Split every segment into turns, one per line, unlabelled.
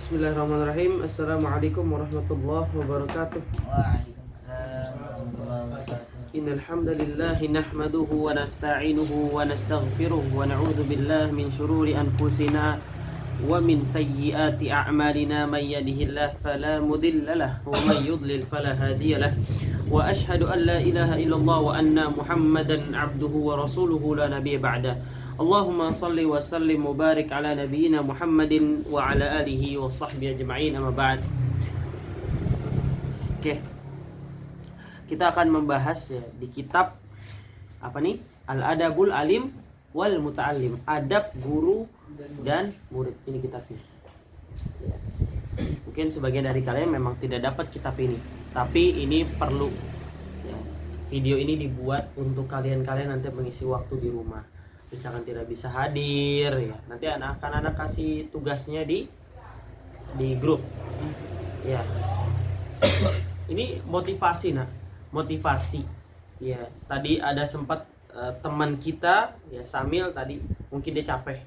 Bismillahirrahmanirrahim. Assalamualaikum warahmatullahi wabarakatuh.
Waalaikumsalam warahmatullahi wabarakatuh.
Innal hamdalillah nahmaduhu wa nasta'inuhu wa nastaghfiruh wa na'udzu billahi min shururi anfusina wa min sayyiati a'malina may yahdihillahu fala mudilla lahu wa may yudlil fala hadiya lahu wa ashhadu an la ilaha illallah wa anna Muhammadan 'abduhu wa rasuluhu la nabiyya ba'da. Allahumma salli wa sallim mubarik ala nabiyyina Muhammadin wa ala alihi wa sahbihi ajma'in, amma ba'd. Oke. Kita akan membahas ya di kitab apa nih? Al-Adabul Alim wal Muta'allim. Adab guru dan murid. Ini kitabnya. Ya. Mungkin sebagian dari kalian memang tidak dapat kitab ini, tapi ini perlu ya. Video ini dibuat untuk kalian-kalian nanti mengisi waktu di rumah. Misalkan tidak bisa hadir ya, nanti anak-anak kasih tugasnya di grup ya. Ini motivasi motivasi ya. Tadi ada sempat teman kita ya, Samil tadi mungkin dia capek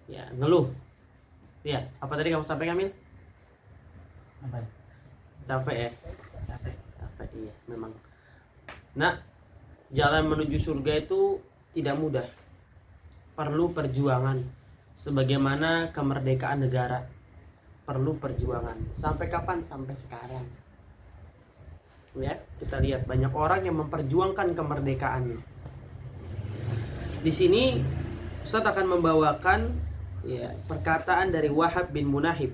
ya, ngeluh ya. Apa tadi kamu sampaikan, Mil?
Apa?
Capek ya? Capek iya memang. Nah, jalan menuju surga itu tidak mudah, perlu perjuangan. Sebagaimana kemerdekaan negara perlu perjuangan. Sampai kapan? Sampai sekarang. Ya, kita lihat banyak orang yang memperjuangkan kemerdekaan. Di sini Ustaz akan membawakan ya perkataan dari Wahab bin Munahib.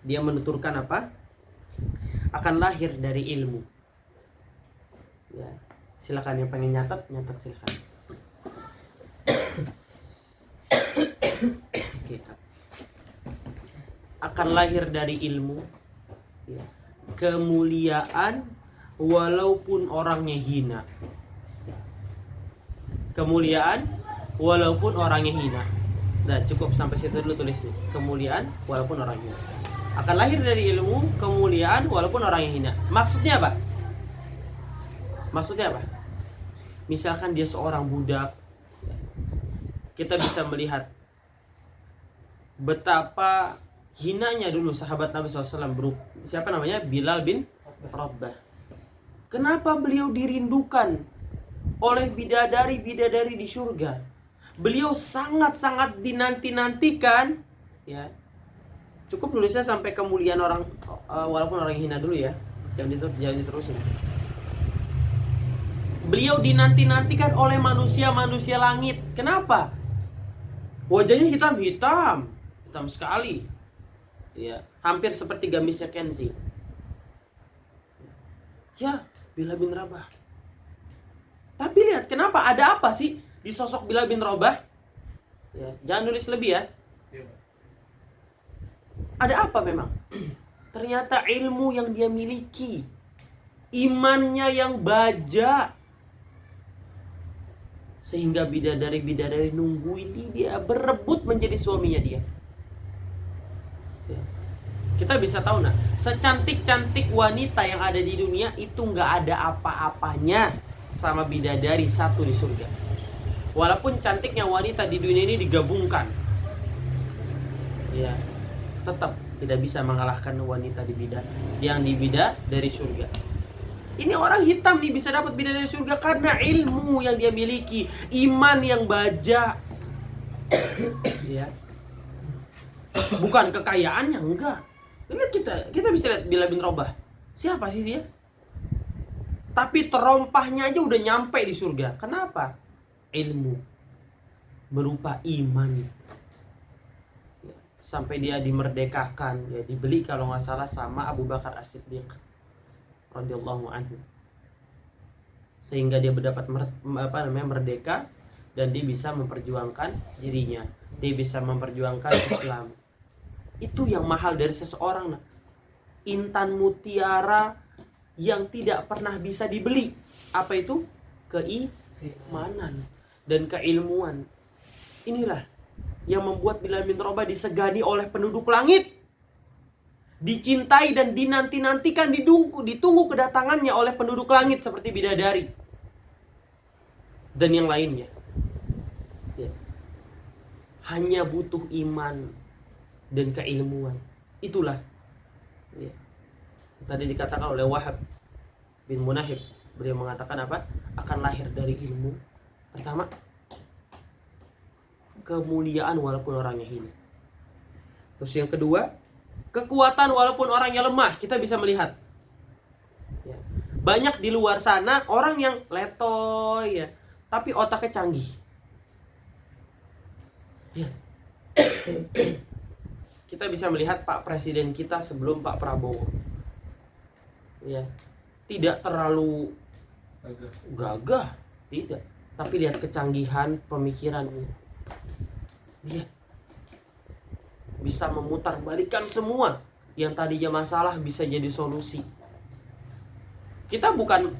Dia menuturkan apa? Akan lahir dari ilmu. Ya, silakan yang pengen nyatat silakan. Akan lahir dari ilmu ya, kemuliaan walaupun orangnya hina. Kemuliaan walaupun orangnya hina. Nah, cukup sampai situ dulu tulis nih. Kemuliaan walaupun orangnya hina. Akan lahir dari ilmu, kemuliaan walaupun orangnya hina. Maksudnya apa? Misalkan dia seorang budak, kita bisa melihat betapa hinanya dulu sahabat Nabi SAW. Siapa namanya? Bilal bin Rabah. Kenapa beliau dirindukan oleh bidadari-bidadari di surga? Beliau sangat-sangat dinanti-nantikan ya. Cukup nulisnya sampai kemuliaan orang walaupun orang hina dulu ya. Jangan diterusin. Beliau dinanti-nantikan oleh manusia-manusia langit. Kenapa? Wajahnya hitam sekali. Ya, hampir seperti gamisnya Kenzi. Ya, Bilal bin Rabah. Tapi lihat, kenapa? Ada apa sih di sosok Bilal bin Rabah? Ya, jangan nulis lebih ya. Ada apa memang? Ternyata ilmu yang dia miliki, imannya yang baja, sehingga bidadari-bidadari nungguin dia, berebut menjadi suaminya dia. Kita bisa tahu secantik-cantik wanita yang ada di dunia itu nggak ada apa-apanya sama bidadari satu di surga. Walaupun cantiknya wanita di dunia ini digabungkan, ya tetap tidak bisa mengalahkan wanita yang di bidadari surga. Ini orang hitam nih bisa dapat bidadari surga karena ilmu yang dia miliki, iman yang baja, ya. Bukan kekayaannya, enggak. Lihat kita bisa lihat Bilal bin Rabah. Siapa sih dia? Tapi terompahnya aja udah nyampe di surga. Kenapa? Ilmu berupa iman. Ya, sampai dia dimerdekakan, ya dibeli kalau nggak salah sama Abu Bakar As-Siddiq radhiyallahu anhu. Sehingga dia mendapat merdeka dan dia bisa memperjuangkan dirinya. Dia bisa memperjuangkan Islam. Itu yang mahal dari seseorang. Intan mutiara yang tidak pernah bisa dibeli. Apa itu? Keimanan dan keilmuan. Inilah yang membuat Bilal bin Rabah disegani oleh penduduk langit, dicintai dan dinanti-nantikan, ditunggu kedatangannya oleh penduduk langit seperti bidadari dan yang lainnya ya. Hanya butuh iman dan keilmuan. Itulah ya. Tadi dikatakan oleh Wahab bin Munahib, beliau mengatakan apa? Akan lahir dari ilmu. Pertama, kemuliaan walaupun orangnya hina. Terus yang kedua, kekuatan walaupun orangnya lemah. Kita bisa melihat ya. Banyak di luar sana orang yang letoy ya, tapi otaknya canggih ya. Kita bisa melihat Pak Presiden kita sebelum Pak Prabowo ya, tidak terlalu gagah, tidak, tapi lihat kecanggihan pemikirannya. Dia bisa memutarbalikkan semua yang tadinya masalah bisa jadi solusi. Kita bukan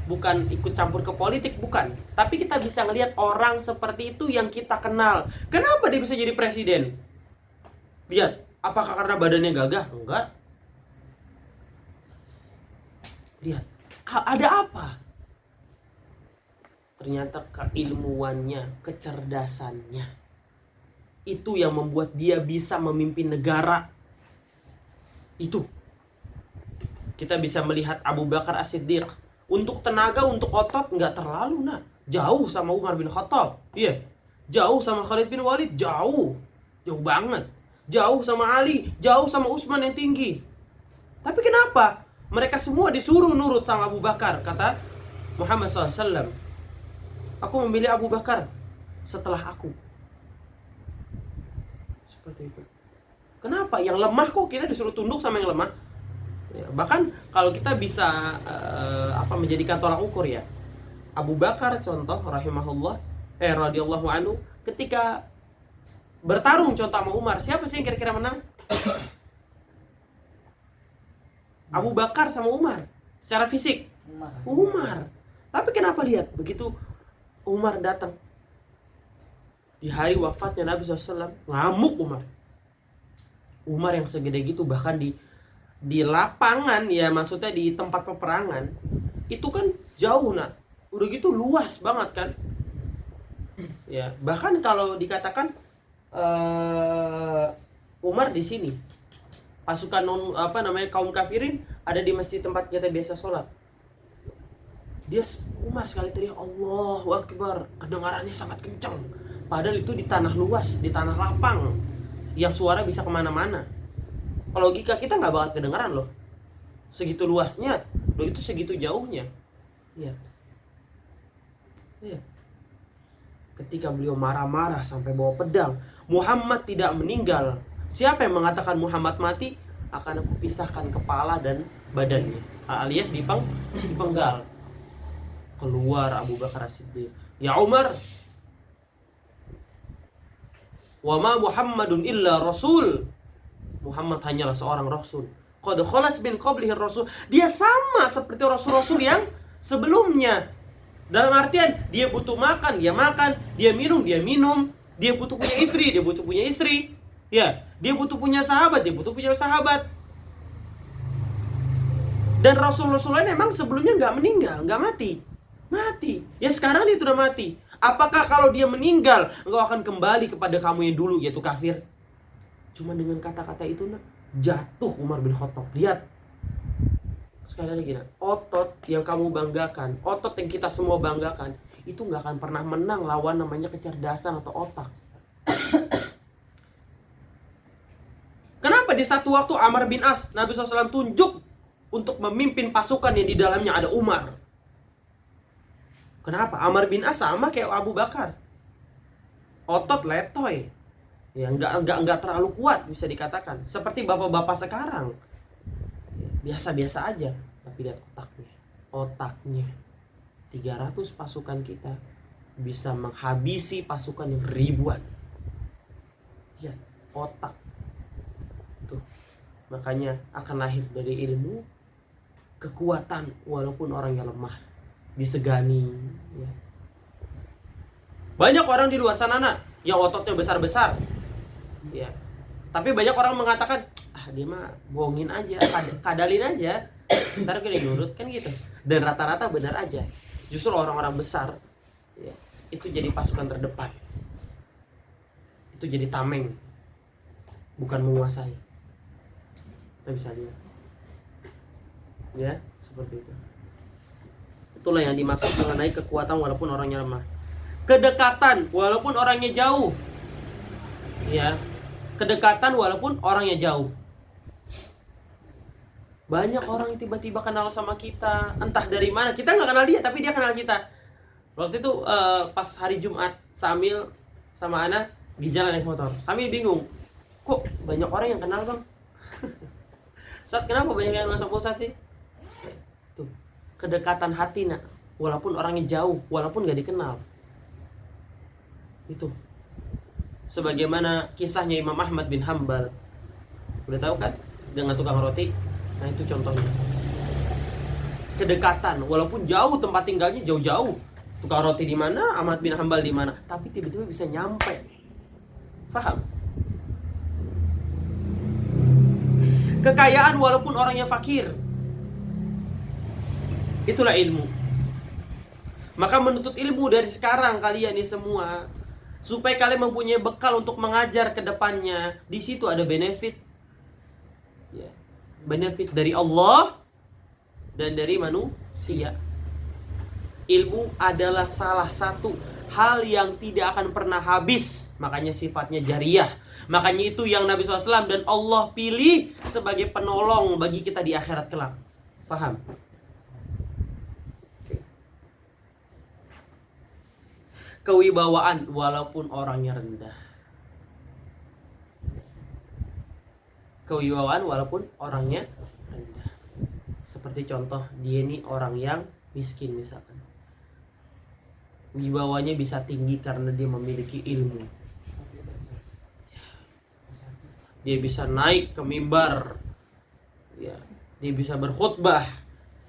bukan ikut campur ke politik, bukan, tapi kita bisa ngelihat orang seperti itu yang kita kenal. Kenapa dia bisa jadi presiden? Lihat, apakah karena badannya gagah? Enggak. Lihat, ada apa? Ternyata keilmuannya, kecerdasannya. Itu yang membuat dia bisa memimpin negara. Itu. Kita bisa melihat Abu Bakar As-Siddiq. Untuk tenaga, untuk otot, nggak terlalu jauh sama Umar bin Khattab. Iya. Jauh sama Khalid bin Walid, jauh. Jauh banget. Jauh sama Ali, jauh sama Utsman yang tinggi. Tapi kenapa? Mereka semua disuruh nurut sama Abu Bakar. Kata Muhammad SAW, aku memilih Abu Bakar setelah aku. Seperti itu. Kenapa? Yang lemah kok kita disuruh tunduk sama yang lemah? Ya, bahkan kalau kita bisa menjadikan tolak ukur ya. Abu Bakar contoh rahimahullah, radhiyallahu anhu, ketika bertarung contoh sama Umar, siapa sih yang kira-kira menang? Abu Bakar sama Umar. Secara fisik Umar. Tapi kenapa lihat begitu Umar datang di hari wafatnya Nabi SAW, ngamuk Umar. Umar yang segede gitu, bahkan di lapangan ya, maksudnya di tempat peperangan itu kan jauh udah gitu luas banget kan ya. Bahkan kalau dikatakan Umar di sini, pasukan kaum kafirin ada di masjid tempat kita biasa sholat, Umar sekali teriak Allahu Akbar, kedengarannya sangat kencang, padahal itu di tanah luas, di tanah lapang yang suara bisa kemana-mana. Kalau logika kita nggak bakal kedengaran loh, segitu luasnya, itu segitu jauhnya ya. Ketika beliau marah-marah sampai bawa pedang, Muhammad tidak meninggal. Siapa yang mengatakan Muhammad mati? Akan aku pisahkan kepala dan badannya, alias dipenggal. Keluar Abu Bakar As-Siddiq, ya Umar, wa ma Muhammadun illa rasul. Muhammad hanyalah seorang rasul. Qad khalat min qablihi rasul. Dia sama seperti rasul-rasul yang sebelumnya. Dalam artian dia butuh makan, dia makan, dia minum, dia butuh punya istri, dia butuh punya istri. Ya, dia butuh punya sahabat, dia butuh punya sahabat. Dan rasul-rasul lain emang sebelumnya nggak meninggal, nggak mati. Ya sekarang dia sudah mati. Apakah kalau dia meninggal engkau akan kembali kepada kamu yang dulu, yaitu kafir? Cuma dengan kata-kata itu jatuh Umar bin Khattab. Lihat sekali lagi otot yang kamu banggakan, otot yang kita semua banggakan, itu nggak akan pernah menang lawan namanya kecerdasan atau otak. Kenapa di satu waktu Amr bin As Nabi SAW tunjuk untuk memimpin pasukan yang di dalamnya ada Umar? Kenapa? Amr bin As sama kayak Abu Bakar, otot letoy ya, nggak terlalu kuat bisa dikatakan, seperti bapak-bapak sekarang biasa-biasa aja. Tapi lihat otaknya 300 pasukan kita bisa menghabisi pasukan yang ribuan. Ya, otak tuh. Makanya akan lahir dari ilmu kekuatan walaupun orang yang lemah, disegani ya. Banyak orang di luar sana yang ototnya besar-besar ya, tapi banyak orang mengatakan dia mah bohongin aja, kadalin aja, ntar gue nurut kan gitu. Dan rata-rata benar aja. Justru orang-orang besar ya, itu jadi pasukan terdepan, itu jadi tameng bukan menguasai. Kita bisa lihat. Ya, seperti itu. Itulah yang dimaksud mengenai kekuatan walaupun orangnya lemah. Kedekatan walaupun orangnya jauh. Ya. Kedekatan walaupun orangnya jauh. Banyak orang yang tiba-tiba kenal sama kita, entah dari mana. Kita nggak kenal dia, tapi dia kenal kita. Waktu itu pas hari Jumat, Samil sama Ana di jalan naik motor. Samil bingung, kok banyak orang yang kenal bang? Saat kenapa banyak yang kenal sama Ustadz sih? Tuh, kedekatan hati nak, walaupun orangnya jauh, walaupun nggak dikenal. Itu. Sebagaimana kisahnya Imam Ahmad bin Hambal. Udah tahu kan? Dengan tukang roti. Nah itu contohnya. Kedekatan, walaupun jauh tempat tinggalnya jauh-jauh. Tukang roti di mana, Ahmad bin Hambal di mana, tapi tiba-tiba bisa nyampe. Faham? Kekayaan walaupun orangnya fakir. Itulah ilmu. Maka menuntut ilmu dari sekarang kalian ini semua, supaya kalian mempunyai bekal untuk mengajar ke depannya. Di situ ada benefit. Ya. Benefit dari Allah dan dari manusia. Ilmu adalah salah satu hal yang tidak akan pernah habis. Makanya sifatnya jariyah. Makanya itu yang Nabi SAW dan Allah pilih sebagai penolong bagi kita di akhirat kelak. Paham? Kewibawaan walaupun orangnya rendah. Kewibawaan walaupun orangnya rendah. Seperti contoh, dia ini orang yang miskin misalkan. Wibawanya bisa tinggi karena dia memiliki ilmu. Dia bisa naik ke mimbar. Ya, dia bisa berkhutbah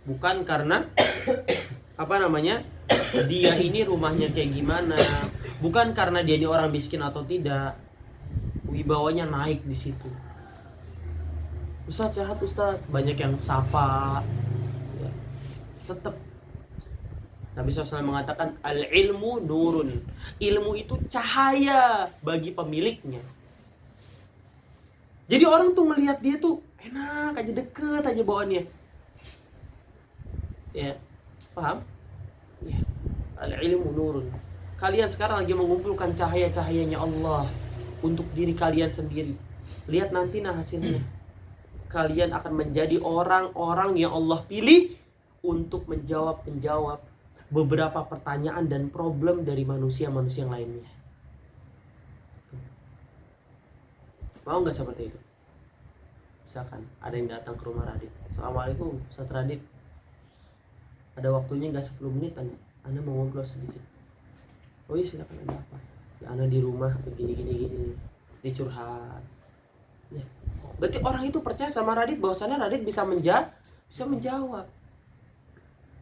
bukan karena dia ini rumahnya kayak gimana, bukan karena dia ini orang miskin atau tidak. Wibawanya naik di situ. Ustadz sehat Ustadz, banyak yang sapa ya. Tetap Nabi SAW mengatakan al-ilmu nurun. Ilmu itu cahaya bagi pemiliknya. Jadi orang tuh ngelihat dia tuh enak aja, deket aja bawaannya. Ya, paham? Ya. Al-ilmu nurun. Kalian sekarang lagi mengumpulkan cahaya-cahayanya Allah untuk diri kalian sendiri. Lihat nanti hasilnya. Kalian akan menjadi orang-orang yang Allah pilih untuk menjawab beberapa pertanyaan dan problem dari manusia-manusia yang lainnya. Mau nggak seperti itu? Misalkan ada yang datang ke rumah Radit. Assalamualaikum Ustaz Radit. Ada waktunya nggak 10 menit? Anda mau ngobrol sedikit. Oh iya silakan, ada apa? Ya Anda di rumah begini. Dicurhat. Ya. Berarti orang itu percaya sama Radit bahwasannya Radit bisa menjawab.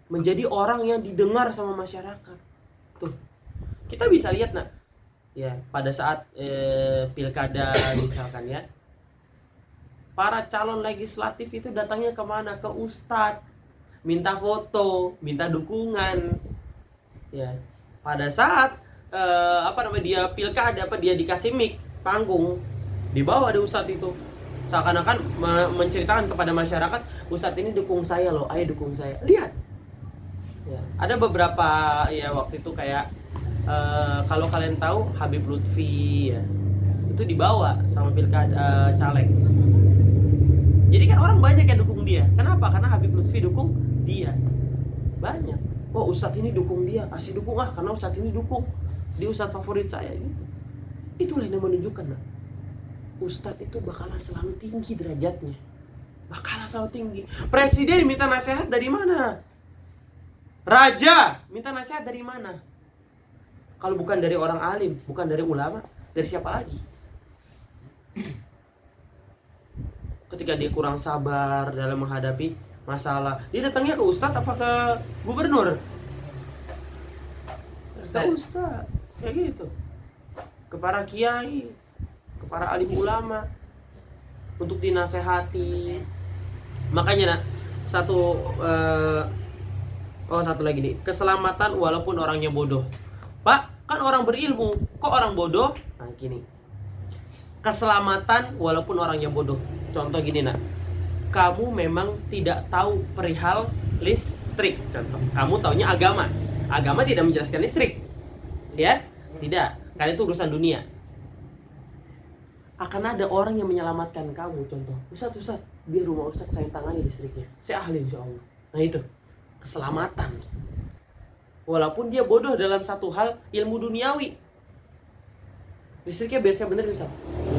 Menjadi orang yang didengar sama masyarakat. Tuh. Kita bisa lihat nak. Ya, pada saat pilkada misalkan ya. Para calon legislatif itu datangnya kemana? Ke Ustadz. Minta foto, minta dukungan. Ya. Pada saat dia pilkada, dia dikasih mic, panggung, di bawah ada Ustadz itu. Seakan-akan menceritakan kepada masyarakat, Ustadz ini dukung saya loh, ayo dukung saya. Lihat. Ya, ada beberapa ya waktu itu kayak kalau kalian tahu Habib Lutfi ya, itu dibawa sama pilkada caleg. Jadi kan orang banyak yang dukung dia. Kenapa? Karena Habib Lutfi dukung dia. Banyak. Oh Ustadz ini dukung dia, kasih dukung karena Ustadz ini dukung. Dia Ustadz favorit saya gitu. Itulah yang menunjukkan nah. Ustadz itu bakalan selalu tinggi derajatnya. Bakalan selalu tinggi. Presiden minta nasihat dari mana? Raja minta nasihat dari mana? Kalau bukan dari orang alim, bukan dari ulama, dari siapa lagi? Ketika dia kurang sabar dalam menghadapi masalah, dia datangnya ke Ustadz apa ke gubernur? Ke Ustadz, kayak gitu. Ke para kiai, ke para alim ulama untuk dinasehati. Makanya satu lagi nih, keselamatan walaupun orangnya bodoh. Pak, kan orang berilmu, kok orang bodoh? Nah gini, Keselamatan walaupun orangnya bodoh. Contoh gini nak, kamu memang tidak tahu perihal listrik. Contoh, kamu taunya agama. Agama tidak menjelaskan listrik, ya? Tidak, karena itu urusan dunia. Akan ada orang yang menyelamatkan kamu. Contoh, Ustaz, biar rumah Ustaz saya tangani listriknya. Saya ahli insya Allah. Nah itu, keselamatan. Walaupun dia bodoh dalam satu hal ilmu duniawi. Listriknya biar saya benerin Ustaz.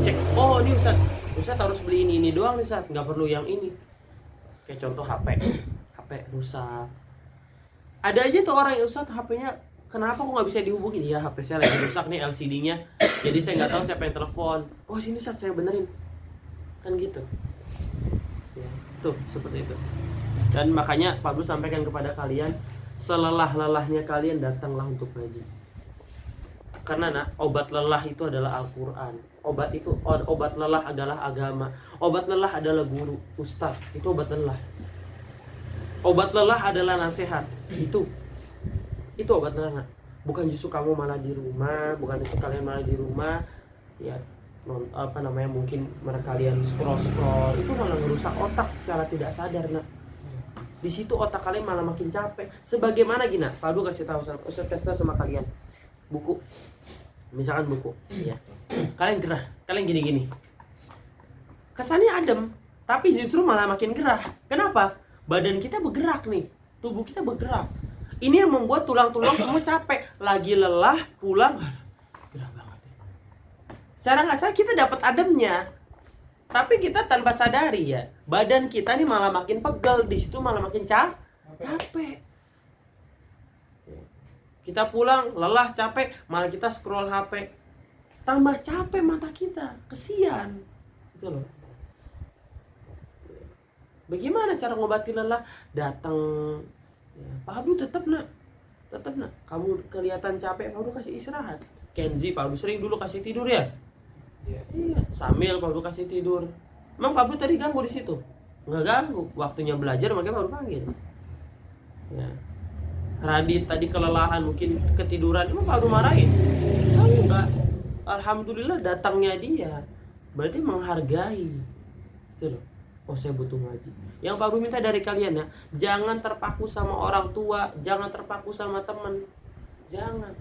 Cek, oh ini Ustaz harus beli ini doang nih Ustaz, nggak perlu yang ini. Kayak contoh HP rusak. Ada aja tuh orang yang Ustaz HP-nya kenapa kok nggak bisa dihubungin? Ya HP saya lagi rusak nih LCD-nya, jadi saya nggak tahu siapa yang telepon. Oh sini Ustaz saya benerin. Kan gitu. Ya, tuh seperti itu. Dan makanya Pak Bro sampaikan kepada kalian, selelah-lelahnya kalian datanglah untuk ngaji. Karena nak, obat lelah itu adalah Al-Quran. Obat lelah adalah agama. Obat lelah adalah guru, ustaz. Itu obat lelah. Obat lelah adalah nasihat. Itu obat lelah. Nak. Bukan justru kamu malah di rumah, bukan justru kalian malah di rumah, ya mungkin mereka kalian scroll. Itu malah merusak otak secara tidak sadar, nak. Di situ otak kalian malah makin capek. Sebagaimana gini, Pak Du kasih tahu sama kalian. Buku, misalkan buku, ya. Kalian gerah, kalian gini. Kesannya adem, tapi justru malah makin gerah. Kenapa? Badan kita bergerak nih, tubuh kita bergerak. Ini yang membuat tulang-tulang semua capek. Lagi lelah, pulang, gerah banget. Secara nggak sadar kita dapat ademnya, tapi kita tanpa sadari ya, badan kita nih malah makin pegel. Di situ malah makin capek. Kita pulang, lelah, capek, malah kita scroll HP. Tambah capek mata kita, kesian. Gitu loh. Bagaimana cara ngobati lelah? Datang, ya, Pak Abdu tetap nak. Kamu kelihatan capek, Pak Abdu kasih istirahat. Kenzi, Pak Abdu sering dulu kasih tidur ya? Iya. Sambil Pak Abdu kasih tidur. Emang Pak Abdu tadi ganggu di situ? Nggak ganggu. Waktunya belajar, makanya Pak Abdu panggil. Ya. Radit tadi kelelahan, mungkin ketiduran, emang Pak Abdu marahin? Enggak. Alhamdulillah datangnya dia, berarti menghargai. Gitu loh. Oh saya butuh ngaji. Yang Pak Abdu minta dari kalian ya, jangan terpaku sama orang tua, jangan terpaku sama teman, jangan.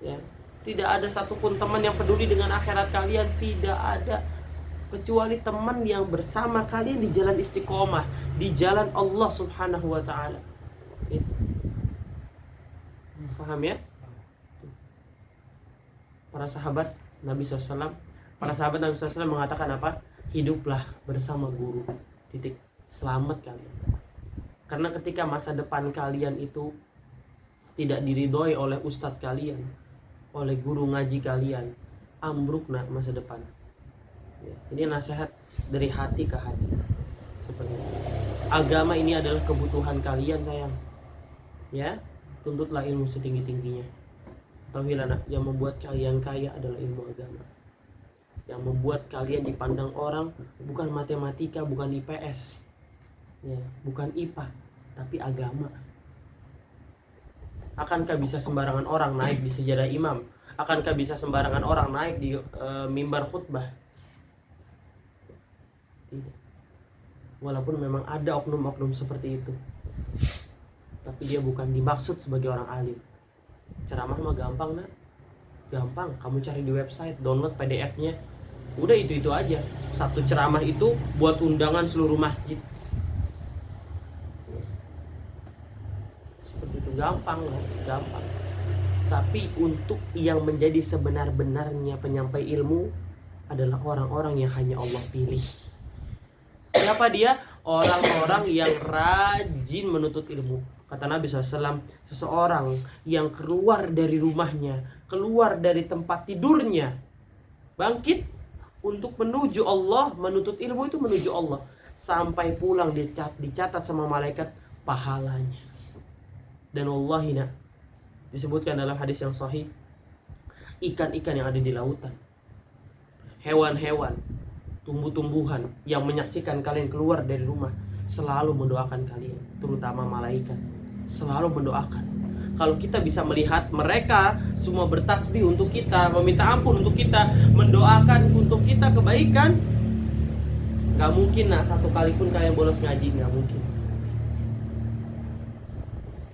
Ya, tidak ada satupun teman yang peduli dengan akhirat kalian, tidak ada, kecuali teman yang bersama kalian di jalan istiqomah, di jalan Allah Subhanahu wa Ta'ala. Itu. Paham ya? Para sahabat Nabi SAW mengatakan apa? Hiduplah bersama guru. Titik. Selamat kalian. Karena ketika masa depan kalian itu tidak diridhoi oleh ustadz kalian, oleh guru ngaji kalian, ambruk nak masa depan. Ya, ini nasihat dari hati ke hati. Seperti itu. Agama ini adalah kebutuhan kalian sayang. Ya, tuntutlah ilmu setinggi-tingginya. Tauhilah nak, yang membuat kalian kaya adalah ilmu agama. Yang membuat kalian dipandang orang bukan matematika, bukan IPS, ya, bukan IPA, tapi agama. Akankah bisa sembarangan orang naik di sejadah imam? Akankah bisa sembarangan orang naik di mimbar khutbah? Tidak. Walaupun memang ada oknum-oknum seperti itu, tapi dia bukan dimaksud sebagai orang alim. Ceramah mah gampang nak, gampang. Kamu cari di website, download PDF-nya, udah itu aja. Satu ceramah itu buat undangan seluruh masjid. Seperti itu, gampang lah, gampang. Tapi untuk yang menjadi sebenar-benarnya penyampai ilmu adalah orang-orang yang hanya Allah pilih. Siapa dia? Orang-orang yang rajin menuntut ilmu. Kata Nabi SAW, seseorang yang keluar dari rumahnya, keluar dari tempat tidurnya, bangkit untuk menuju Allah, menuntut ilmu itu menuju Allah, sampai pulang dicatat sama malaikat pahalanya. Dan wallahi nak, disebutkan dalam hadis yang sahih, ikan-ikan yang ada di lautan, hewan-hewan, tumbuh-tumbuhan yang menyaksikan kalian keluar dari rumah selalu mendoakan kalian, terutama malaikat selalu mendoakan. Kalau kita bisa melihat mereka semua bertasbih untuk kita, meminta ampun untuk kita, mendoakan untuk kita kebaikan, nggak mungkin nak satu kali pun kalian bolos ngaji, nggak mungkin.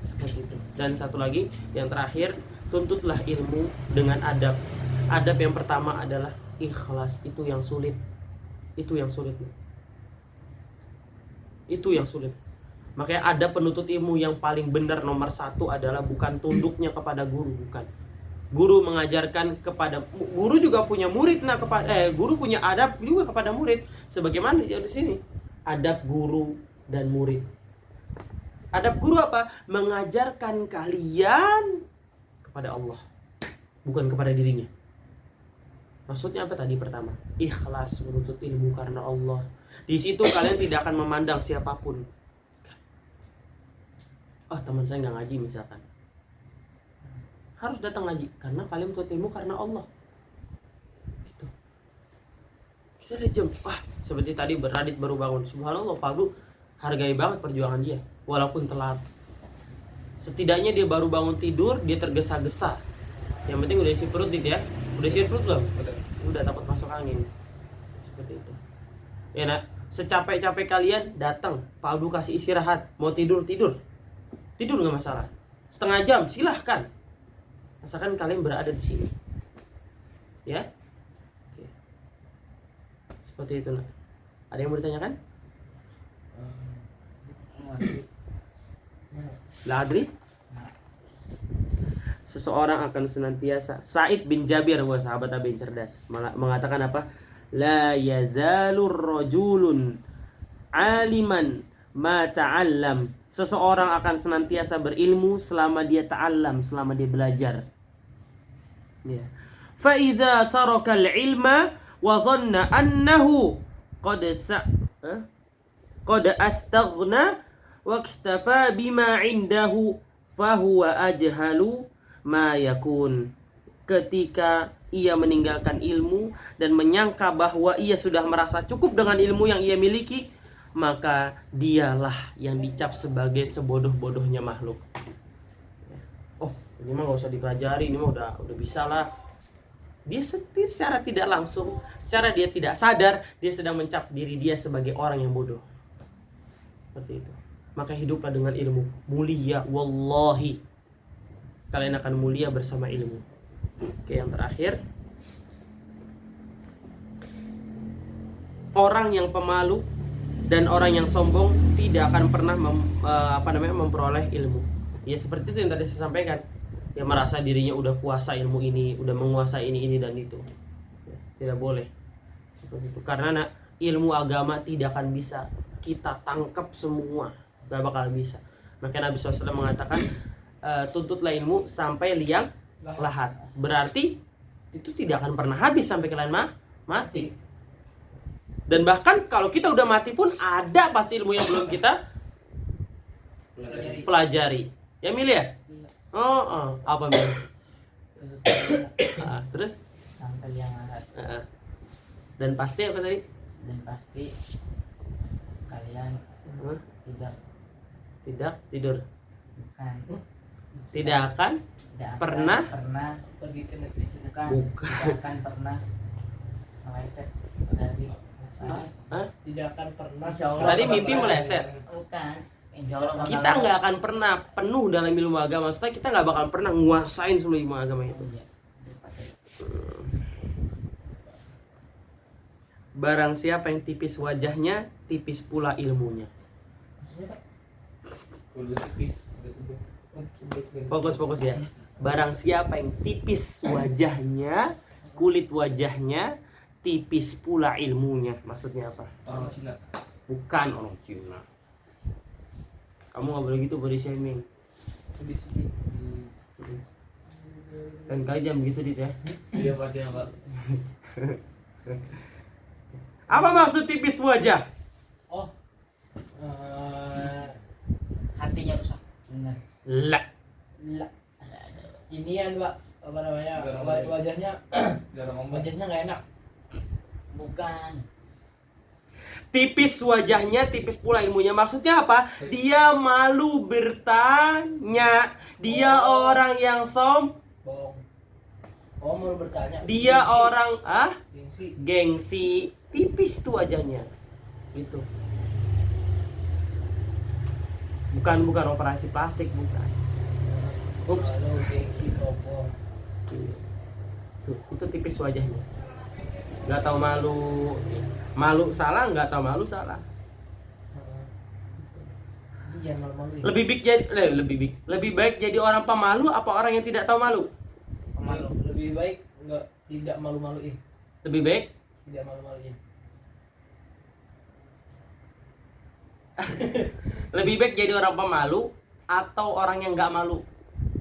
Seperti itu. Dan satu lagi yang terakhir, tuntutlah ilmu dengan adab. Adab yang pertama adalah ikhlas. Itu yang sulit. Itu yang sulit. Itu yang sulit. Makanya ada penuntut ilmu yang paling benar nomor satu adalah bukan tunduknya kepada guru, bukan. Guru mengajarkan kepada, guru juga punya murid, nah kepada guru punya adab juga kepada murid. Sebagaimana di sini, adab guru dan murid. Adab guru apa? Mengajarkan kalian kepada Allah, bukan kepada dirinya. Maksudnya apa tadi pertama? Ikhlas menuntut ilmu karena Allah. Di situ kalian tidak akan memandang siapapun. Oh, teman saya nggak ngaji misalkan, harus datang ngaji karena kalian menuntut ilmu karena Allah. Gitu. Kita ada jam, seperti tadi Radit baru bangun. Subhanallah, Pak Guru hargai banget perjuangan dia, walaupun telat. Setidaknya dia baru bangun tidur, dia tergesa-gesa. Yang penting udah isi perut ya, udah isi perut belum? Udah takut masuk angin. Seperti itu. Ya nak, secapek-capek kalian datang, Pak Abdul kasih istirahat, mau tidur nggak masalah, setengah jam silahkan, asalkan kalian berada di sini, ya. Oke. Seperti itu nak. Ada yang mau ditanyakan? La adri. Seseorang akan senantiasa, Sa'id bin Jabir, sahabat Nabi yang cerdas, mengatakan apa? La yazalur rajulun aliman ma ta'allam. Seseorang akan senantiasa berilmu selama dia ta'allam, selama dia belajar. Ya. Fa idza taraka al-ilma wa dhanna annahu qad astaghna wa iktafa bima 'indahu fa huwa ajhalu ma yakun. Ketika ia meninggalkan ilmu dan menyangka bahwa ia sudah merasa cukup dengan ilmu yang ia miliki, maka dialah yang dicap sebagai sebodoh-bodohnya makhluk. Oh, ini mah gak usah dipelajari, ini mah udah bisa lah. Dia secara tidak langsung, secara dia tidak sadar, dia sedang mencap diri dia sebagai orang yang bodoh. Seperti itu. Maka hiduplah dengan ilmu. Mulia, wallahi, kalian akan mulia bersama ilmu. Oke, yang terakhir, orang yang pemalu dan orang yang sombong tidak akan pernah memperoleh ilmu. Ya seperti itu yang tadi saya sampaikan. Dia merasa dirinya udah kuasa ilmu ini, udah menguasai ini dan itu. Tidak boleh seperti itu. Karena ilmu agama tidak akan bisa kita tangkap semua, gak bakal bisa. Maka Nabi SAW mengatakan, tuntutlah ilmu sampai liang lahat. Berarti itu tidak akan pernah habis sampai kalian mati. Dan bahkan kalau kita udah mati pun ada pasti ilmu yang belum kita pelajari. Ya Mil ya? Apa Mil? Terus?
Sampai yang lahat.
Dan pasti apa tadi?
Dan pasti kalian
tidak tidur.
Bukan.
Tidak akan pernah
pergi ke negeri
bukan.
Tidak akan pernah meleset dari
Tidak akan pernah.
Tadi mimpi meleset.
Bukan. Insya Allah
Kita nggak akan pernah penuh dalam ilmu agama. Maksudnya kita nggak bakal pernah nguasain seluruh ilmu agama itu. Barang siapa yang tipis wajahnya, tipis pula ilmunya. Fokus ya. Barang siapa yang tipis wajahnya, kulit wajahnya, tipis pula ilmunya. Maksudnya apa?
Orang Cina.
Bukan orang Cina. Kamu nggak boleh gitu body shaming.
Di sini.
Dan kali jam gitu Dit ya.
Iya pasti Pak.
Apa maksud tipis wajah?
Oh.
hatinya rusak. Benar.
Lah.
Inian Pak, apa namanya? Wajahnya
Garam
wajahnya nggak enak.
Bukan.
Tipis wajahnya, tipis pula ilmunya. Maksudnya apa? Dia malu bertanya. Dia orang yang
Bohong. Oh, mau bertanya.
dia orang
Gengsi.
gengsi. Tipis tuh wajahnya. Gitu. Bukan operasi plastik, bukan. Ups.
Halo, gengsi sombong.
Tuh, itu tipis wajahnya. Nggak tahu malu. Malu salah, nggak tahu malu salah.
Dia malu-maluin.
Lebih baik jadi orang pemalu apa orang yang tidak tahu malu?
Pemalu. Lebih baik enggak tidak malu-maluin.
Lebih baik
Tidak malu-maluin.
lebih baik jadi orang pemalu atau orang yang nggak malu?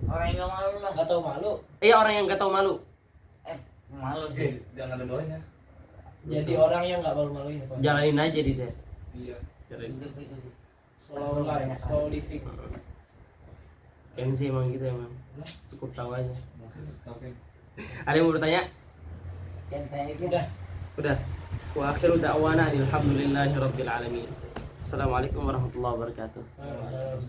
Orang yang gak malu lah.
Enggak tahu malu.
Iya, orang yang nggak tahu malu.
Malu sih.
Jangan dua-duanya.
Jadi orang yang enggak malu-maluin. Pak.
Jalanin aja di deh.
Iya.
Jalanin.
Hidup itu.
Slow life, slow living.
Kenzi emang gitu emang. Cukup tahu aja.
Oke.
Ada yang mau bertanya?
Yang kayak gitu.
Udah.
Udah. Wa akhiru da'wana alhamdulillahi rabbil alamin. Assalamualaikum warahmatullahi wabarakatuh.
Nah,